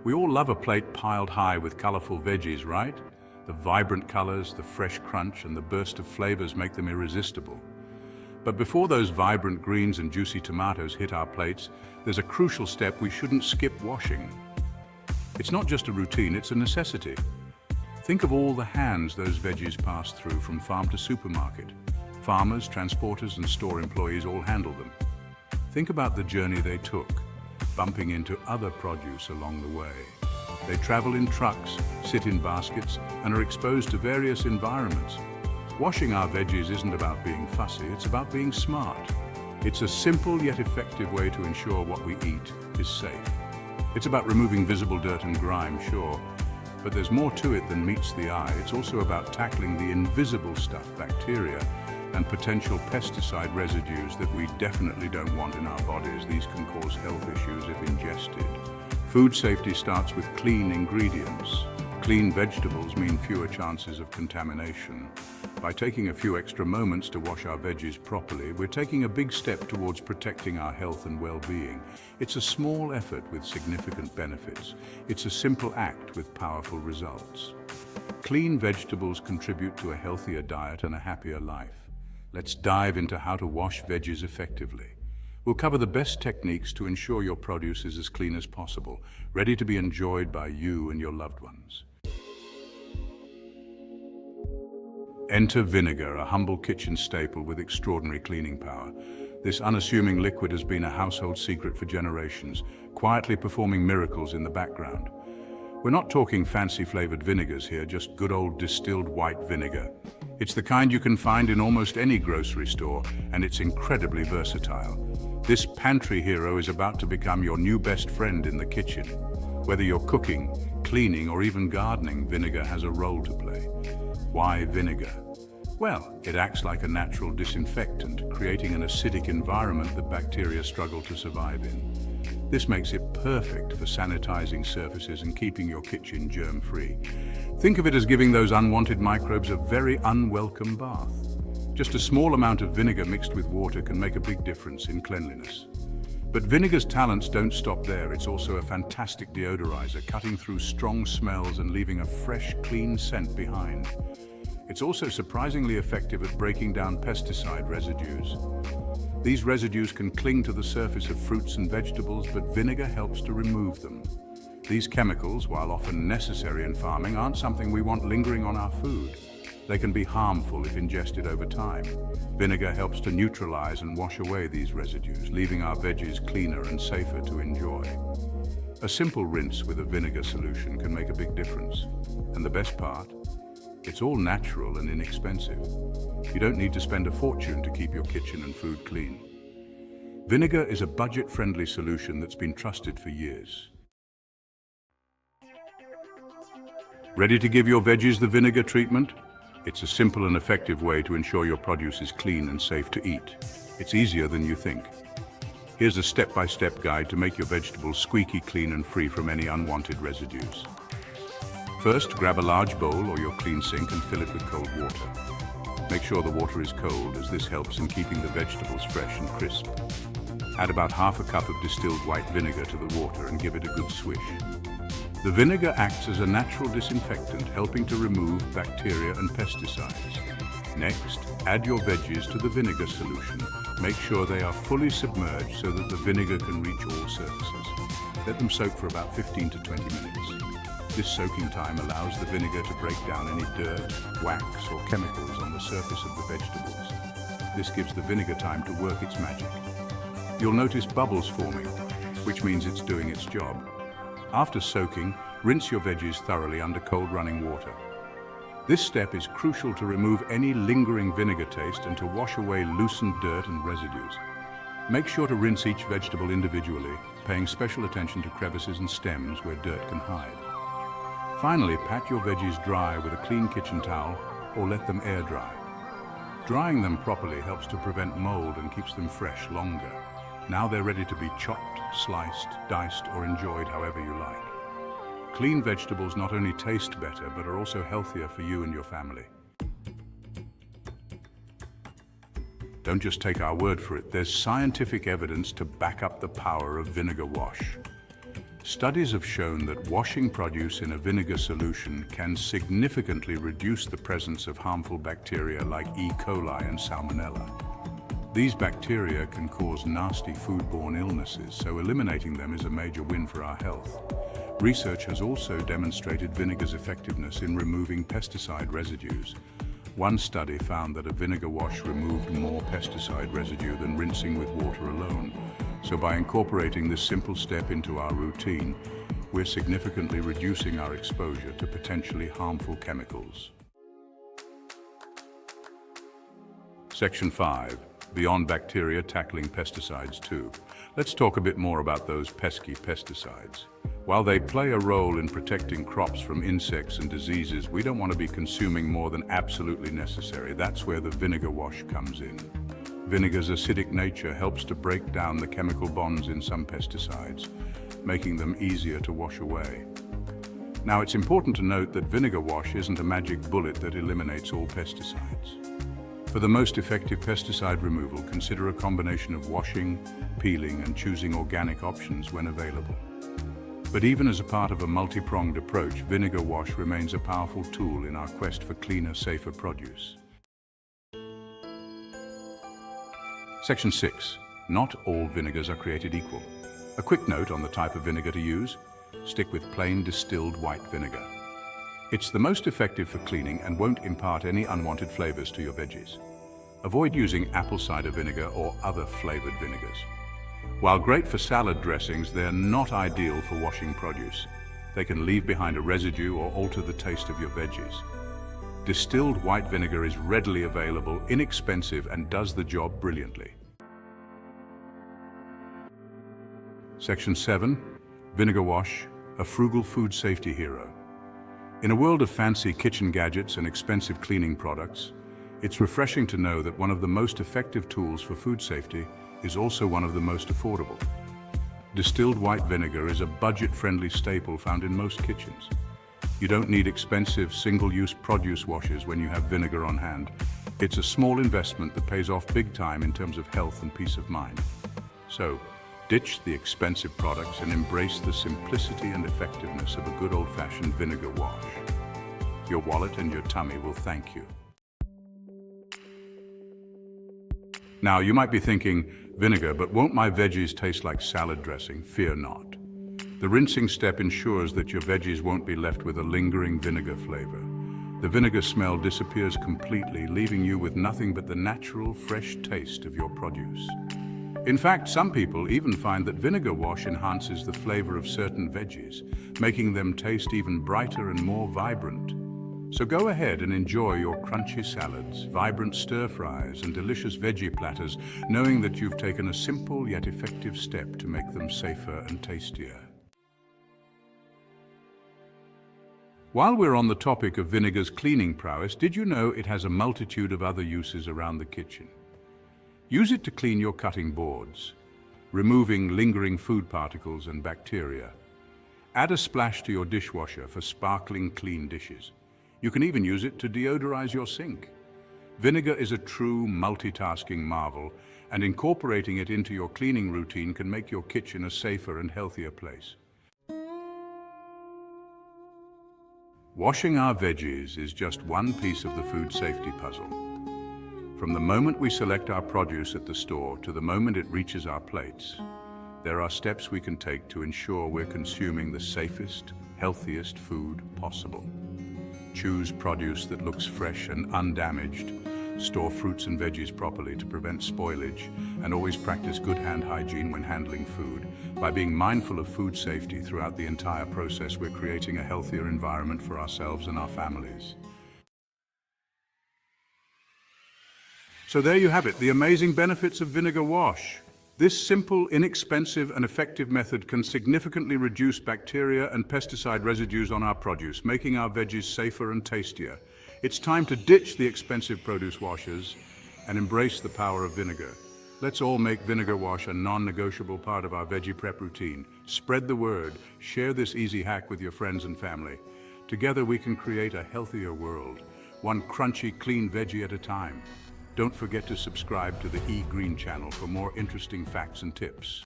We all love a plate piled high with colorful veggies, right? The vibrant colors, the fresh crunch, and the burst of flavors make them irresistible. But before those vibrant greens and juicy tomatoes hit our plates, there's a crucial step we shouldn't skip: washing. It's not just a routine, it's a necessity. Think of all the hands those veggies pass through from farm to supermarket. Farmers, transporters, and store employees all handle them. Think about the journey they took, bumping into other produce along the way. They travel in trucks, sit in baskets, and are exposed to various environments. Washing our veggies isn't about being fussy, it's about being smart. It's a simple yet effective way to ensure what we eat is safe. It's about removing visible dirt and grime, sure, but there's more to it than meets the eye. It's also about tackling the invisible stuff, bacteria, and potential pesticide residues that we definitely don't want in our bodies. These can cause health issues if ingested. Food safety starts with clean ingredients. Clean vegetables mean fewer chances of contamination. By taking a few extra moments to wash our veggies properly, we're taking a big step towards protecting our health and well-being. It's a small effort with significant benefits. It's a simple act with powerful results. Clean vegetables contribute to a healthier diet and a happier life. Let's dive into how to wash veggies effectively. We'll cover the best techniques to ensure your produce is as clean as possible, ready to be enjoyed by you and your loved ones. Enter vinegar, a humble kitchen staple with extraordinary cleaning power. This unassuming liquid has been a household secret for generations, quietly performing miracles in the background. We're not talking fancy flavored vinegars here, just good old distilled white vinegar. It's the kind you can find in almost any grocery store, and it's incredibly versatile. This pantry hero is about to become your new best friend in the kitchen. Whether you're cooking, cleaning, or even gardening, vinegar has a role to play. Why vinegar? Well, it acts like a natural disinfectant, creating an acidic environment that bacteria struggle to survive in. This makes it perfect for sanitizing surfaces and keeping your kitchen germ-free. Think of it as giving those unwanted microbes a very unwelcome bath. Just a small amount of vinegar mixed with water can make a big difference in cleanliness. But vinegar's talents don't stop there. It's also a fantastic deodorizer, cutting through strong smells and leaving a fresh, clean scent behind. It's also surprisingly effective at breaking down pesticide residues. These residues can cling to the surface of fruits and vegetables, but vinegar helps to remove them. These chemicals, while often necessary in farming, aren't something we want lingering on our food. They can be harmful if ingested over time. Vinegar helps to neutralize and wash away these residues, leaving our veggies cleaner and safer to enjoy. A simple rinse with a vinegar solution can make a big difference. And the best part? It's all natural and inexpensive. You don't need to spend a fortune to keep your kitchen and food clean. Vinegar is a budget-friendly solution that's been trusted for years. Ready to give your veggies the vinegar treatment? It's a simple and effective way to ensure your produce is clean and safe to eat. It's easier than you think. Here's a step-by-step guide to make your vegetables squeaky clean and free from any unwanted residues. First, grab a large bowl or your clean sink and fill it with cold water. Make sure the water is cold, as this helps in keeping the vegetables fresh and crisp. Add about half a cup of distilled white vinegar to the water and give it a good swish. The vinegar acts as a natural disinfectant, helping to remove bacteria and pesticides. Next, add your veggies to the vinegar solution. Make sure they are fully submerged so that the vinegar can reach all surfaces. Let them soak for about 15 to 20 minutes. This soaking time allows the vinegar to break down any dirt, wax, or chemicals on the surface of the vegetables. This gives the vinegar time to work its magic. You'll notice bubbles forming, which means it's doing its job. After soaking, rinse your veggies thoroughly under cold running water. This step is crucial to remove any lingering vinegar taste and to wash away loosened dirt and residues. Make sure to rinse each vegetable individually, paying special attention to crevices and stems where dirt can hide. Finally, pat your veggies dry with a clean kitchen towel or let them air dry. Drying them properly helps to prevent mold and keeps them fresh longer. Now they're ready to be chopped, sliced, diced, or enjoyed however you like. Clean vegetables not only taste better, but are also healthier for you and your family. Don't just take our word for it. There's scientific evidence to back up the power of vinegar wash. Studies have shown that washing produce in a vinegar solution can significantly reduce the presence of harmful bacteria like E. coli and Salmonella. These bacteria can cause nasty foodborne illnesses, so eliminating them is a major win for our health. Research has also demonstrated vinegar's effectiveness in removing pesticide residues. One study found that a vinegar wash removed more pesticide residue than rinsing with water alone. So by incorporating this simple step into our routine, we're significantly reducing our exposure to potentially harmful chemicals. Section 5. Beyond bacteria, tackling pesticides too. Let's talk a bit more about those pesky pesticides. While they play a role in protecting crops from insects and diseases, we don't want to be consuming more than absolutely necessary. That's where the vinegar wash comes in. Vinegar's acidic nature helps to break down the chemical bonds in some pesticides, making them easier to wash away. Now, it's important to note that vinegar wash isn't a magic bullet that eliminates all pesticides. For the most effective pesticide removal, consider a combination of washing, peeling, and choosing organic options when available. But even as a part of a multi-pronged approach, vinegar wash remains a powerful tool in our quest for cleaner, safer produce. Section 6. Not all vinegars are created equal. A quick note on the type of vinegar to use. Stick with plain distilled white vinegar. It's the most effective for cleaning and won't impart any unwanted flavors to your veggies. Avoid using apple cider vinegar or other flavored vinegars. While great for salad dressings, they're not ideal for washing produce. They can leave behind a residue or alter the taste of your veggies. Distilled white vinegar is readily available, inexpensive, and does the job brilliantly. Section 7. Vinegar wash, a frugal food safety hero. In a world of fancy kitchen gadgets and expensive cleaning products, it's refreshing to know that one of the most effective tools for food safety is also one of the most affordable. Distilled white vinegar is a budget-friendly staple found in most kitchens. You don't need expensive single-use produce washers when you have vinegar on hand. It's a small investment that pays off big time in terms of health and peace of mind. So, ditch the expensive products and embrace the simplicity and effectiveness of a good old-fashioned vinegar wash. Your wallet and your tummy will thank you. Now, you might be thinking, vinegar, but won't my veggies taste like salad dressing? Fear not. The rinsing step ensures that your veggies won't be left with a lingering vinegar flavor. The vinegar smell disappears completely, leaving you with nothing but the natural, fresh taste of your produce. In fact, some people even find that vinegar wash enhances the flavor of certain veggies, making them taste even brighter and more vibrant. So go ahead and enjoy your crunchy salads, vibrant stir-fries, and delicious veggie platters, knowing that you've taken a simple yet effective step to make them safer and tastier. While we're on the topic of vinegar's cleaning prowess, did you know it has a multitude of other uses around the kitchen? Use it to clean your cutting boards, removing lingering food particles and bacteria. Add a splash to your dishwasher for sparkling clean dishes. You can even use it to deodorize your sink. Vinegar is a true multitasking marvel, and incorporating it into your cleaning routine can make your kitchen a safer and healthier place. Washing our veggies is just one piece of the food safety puzzle. From the moment we select our produce at the store to the moment it reaches our plates, there are steps we can take to ensure we're consuming the safest, healthiest food possible. Choose produce that looks fresh and undamaged. Store fruits and veggies properly to prevent spoilage, and always practice good hand hygiene when handling food. By being mindful of food safety throughout the entire process, we're creating a healthier environment for ourselves and our families. So there you have it, the amazing benefits of vinegar wash. This simple, inexpensive, and effective method can significantly reduce bacteria and pesticide residues on our produce, making our veggies safer and tastier. It's time to ditch the expensive produce washers and embrace the power of vinegar. Let's all make vinegar wash a non-negotiable part of our veggie prep routine. Spread the word, share this easy hack with your friends and family. Together we can create a healthier world, one crunchy, clean veggie at a time. Don't forget to subscribe to the Green channel for more interesting facts and tips.